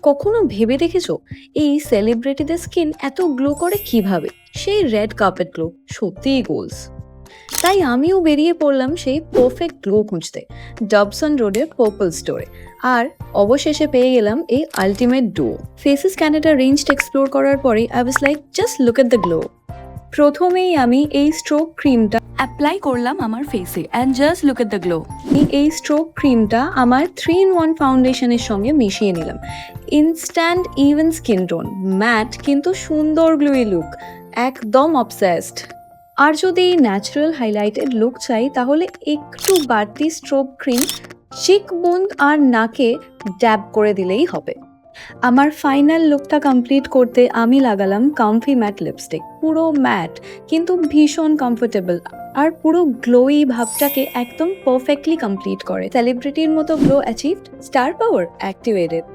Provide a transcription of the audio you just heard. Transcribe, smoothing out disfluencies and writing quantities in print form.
কখনো ভেবে দেখেছো এই সেলিব্রিটিদের স্কিন এত গ্লো করে কিভাবে? সেই রেড কার্পেট গ্লো সত্যিই গোলস। তাই আমিও বেরিয়ে পড়লাম সেই পারফেক্ট গ্লো খুঁজতে ডবসন রোডের পার্পল স্টোরে। আর অবশেষে পেয়ে গেলাম এই আলটিমেট ডো। ফেসেস ক্যানাডা রেঞ্জটা এক্সপ্লোর করার পরে I was like just look at the glow. প্রথমেই আমি এই স্ট্রোক ক্রিমটা অ্যাপ্লাই করলাম আমার ফেসে and just look at the glow. এই স্ট্রোক ক্রিমটা আমার 3-in-1 ফাউন্ডেশনের সঙ্গে মিশিয়ে নিলাম। Instant even skin tone, mat কিন্তু সুন্দর গ্লোই লুক, একদম অবসেসড। আর যদি ন্যাচারাল হাইলাইটেড লুক চাই তাহলে একটু বাড়তি স্ট্রোক ক্রিম চিক বোন আর নাকে ড্যাব করে দিলেই হবে। আমার ফাইনাল লুকটা কমপ্লিট করতে আমি লাগালাম কমফি ম্যাট লিপস্টিক, পুরো ম্যাট কিন্তু ভীষণ কমফোর্টেবল আর পুরো গ্লোই ভাবটাকে একদম পারফেক্টলি কমপ্লিট করে। সেলিব্রিটির মতো গ্লো অ্যাচিভড, স্টার পাওয়ার অ্যাক্টিভেটেড।